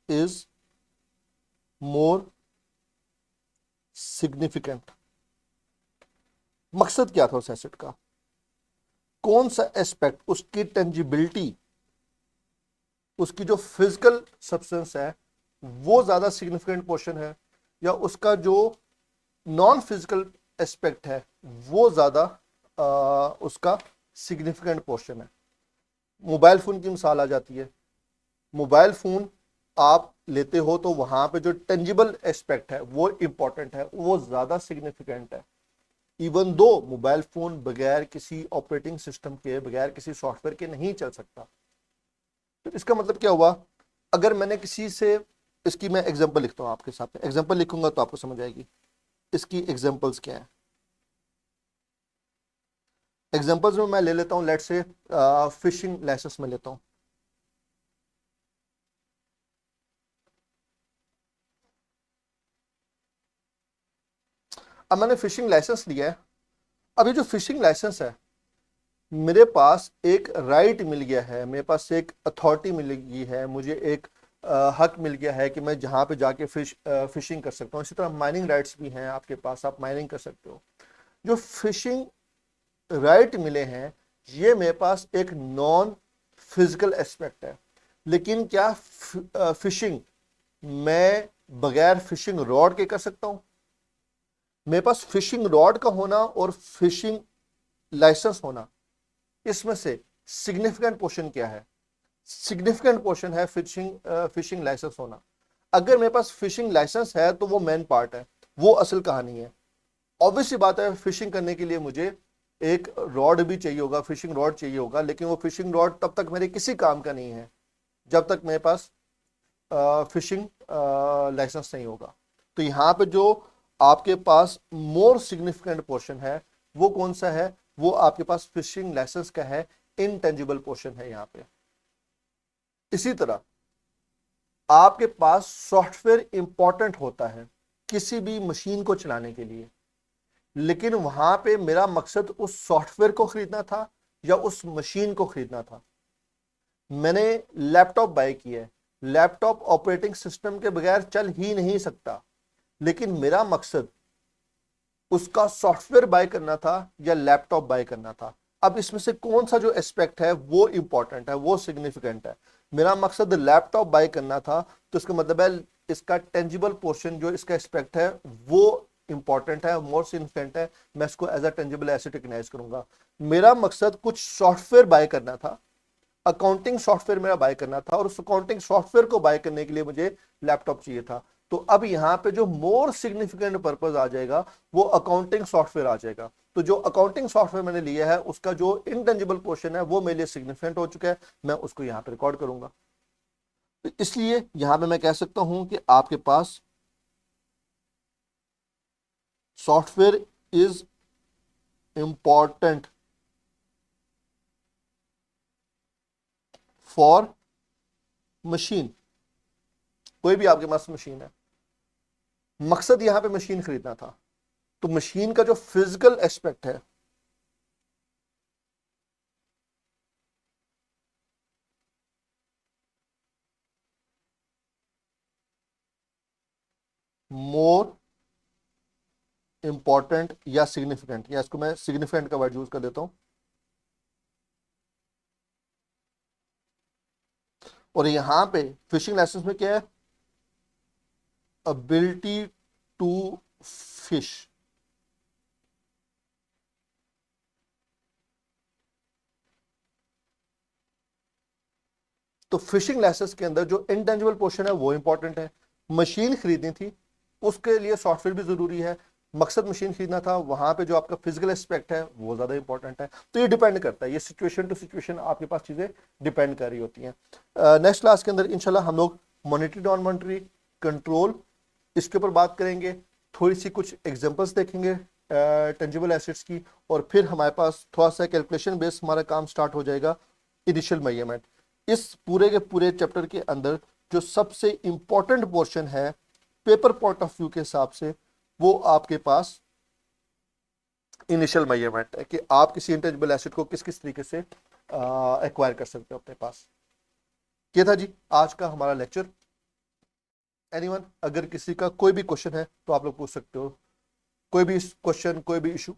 इज मोर सिग्निफिकेंट। मकसद क्या था उस एसिड का, कौन सा एस्पेक्ट, उसकी टेंजिबिलिटी, उसकी जो फिजिकल सब्सटेंस है वो ज्यादा सिग्निफिकेंट पोर्शन है, या उसका जो नॉन फिजिकल एस्पेक्ट है वो ज्यादा उसका सिग्निफिकेंट पोर्शन है। मोबाइल फोन की मिसाल आ जाती है। मोबाइल फोन आप लेते हो तो वहां पे जो टेंजिबल एस्पेक्ट है वो इंपॉर्टेंट है, वो ज्यादा सिग्निफिकेंट है। इवन दो मोबाइल फोन बगैर किसी ऑपरेटिंग सिस्टम के, बगैर किसी सॉफ्टवेयर के नहीं चल सकता। तो इसका मतलब क्या हुआ, अगर मैंने किसी से, इसकी मैं एग्जांपल लिखता हूं आपके साथ, एग्जांपल लिखूंगा तो आपको समझ आएगी। इसकी एग्जांपल्स क्या है, एग्जांपल्स में मैं ले लेता हूं, लेट से फिशिंग लाइसेंस में लेता हूं। अब मैंने फिशिंग लाइसेंस लिया है। अब ये जो फिशिंग लाइसेंस है, मेरे पास एक राइट मिल गया है, मेरे पास एक अथॉरिटी मिल गई है, मुझे एक हक मिल गया है कि मैं जहां पे जाके फिशिंग कर सकता हूँ। इसी तरह माइनिंग राइट्स भी हैं आपके पास, आप माइनिंग कर सकते हो। जो फिशिंग राइट मिले हैं, ये मेरे पास एक नॉन फिजिकल एस्पेक्ट है। लेकिन क्या फिशिंग मैं बगैर फिशिंग रॉड के कर सकता हूं? मेरे पास फिशिंग रॉड का होना और फिशिंग लाइसेंस होना, इसमें से सिग्निफिकेंट पोर्शन क्या है? सिग्निफिकेंट पोर्शन है फिशिंग लाइसेंस होना। अगर मेरे पास फिशिंग लाइसेंस है तो वो मेन पार्ट है, वो असल कहानी है। ऑब्वियसली बात है, फिशिंग करने के लिए मुझे एक रॉड भी चाहिए होगा, फिशिंग रॉड चाहिए होगा, लेकिन वो फिशिंग रॉड तब तक मेरे किसी काम का नहीं है जब तक मेरे पास फिशिंग लाइसेंस नहीं होगा। तो यहां पे जो आपके पास मोर सिग्निफिकेंट पोर्शन है वो कौन सा है? वो आपके पास फिशिंग लाइसेंस का है, इनटेंजिबल पोर्शन है यहां पे। इसी तरह आपके पास सॉफ्टवेयर इंपॉर्टेंट होता है किसी भी मशीन को चलाने के लिए, लेकिन वहां पे मेरा मकसद उस सॉफ्टवेयर को खरीदना था या उस मशीन को खरीदना था। मैंने लैपटॉप बाय किया है, लैपटॉप ऑपरेटिंग सिस्टम के बगैर चल ही नहीं सकता, लेकिन मेरा मकसद उसका सॉफ्टवेयर बाय करना था या लैपटॉप बाय करना था। अब इसमें से कौन सा जो एस्पेक्ट है वो इंपॉर्टेंट है, वो सिग्निफिकेंट है? मेरा मकसद लैपटॉप बाय करना था, तो इसका मतलब है इसका टेंजिबल पोर्शन जो इसका एस्पेक्ट है वो इंपॉर्टेंट है, मोर सिग्निफिकेंट है, मैं इसको as a tangible asset recognise करूंगा। मेरा मकसद कुछ सॉफ्टवेयर बाय करना था, अकाउंटिंग सॉफ्टवेयर मेरा बाय करना था, और उस अकाउंटिंग सॉफ्टवेयर को बाय करने के लिए मुझे लैपटॉप चाहिए था। तो अब यहां पे जो मोर सिग्निफिकेंट पर्पस आ जाएगा वो अकाउंटिंग सॉफ्टवेयर आ जाएगा। तो जो अकाउंटिंग सॉफ्टवेयर मैंने लिया है उसका जो इनटेंजिबल पोर्शन है वो मेरे लिए सिग्निफिकेंट हो चुका है, मैं उसको यहां पे रिकॉर्ड करूंगा। तो इसलिए यहां पे मैं कह सकता हूं कि आपके पास software is important for machine. कोई भी आपके पास मशीन है, मकसद यहां पे मशीन खरीदना था, तो मशीन का जो फिजिकल एस्पेक्ट है मोर इंपॉर्टेंट या सिग्निफिकेंट, या इसको मैं सिग्निफिकेंट का वर्ड यूज कर देता हूं। और यहां पे फिशिंग लाइसेंस में क्या है, अबिलिटी टू फिश। तो फिशिंग लाइसेंस के अंदर जो इंटेंजिबल पोर्शन है वो इंपॉर्टेंट है। मशीन खरीदनी थी, उसके लिए सॉफ्टवेयर भी जरूरी है। मकसद मशीन खरीदना था, वहां पे जो आपका फिजिकल एस्पेक्ट है वो ज्यादा इंपॉर्टेंट है। तो ये डिपेंड करता है, ये सिचुएशन टू सिचुएशन आपके पास चीजें डिपेंड कर रही होती हैं। नेक्स्ट क्लास के अंदर इंशाल्लाह हम लोग मॉनेटरी नॉन मॉनेटरी कंट्रोल इसके ऊपर बात करेंगे, थोड़ी सी कुछ एग्जांपल्स देखेंगे टेंजिबल एसेट्स की, और फिर हमारे पास थोड़ा सा कैलकुलेशन बेस्ड हमारा काम स्टार्ट हो जाएगा, इनिशियल मेजरमेंट। इस पूरे के पूरे चैप्टर के अंदर जो सबसे इंपॉर्टेंट पोर्शन है पेपर पॉइंट ऑफ व्यू के हिसाब से, वो आपके पास इनिशियल मेजरमेंट है, कि आप किसी इंटेंजिबल एसेट को किस किस तरीके से एक्वायर कर सकते हो अपने पास। ये था जी आज का हमारा लेक्चर। एनीवन, अगर किसी का कोई भी क्वेश्चन है तो आप लोग पूछ सकते हो, कोई भी क्वेश्चन, कोई भी इशू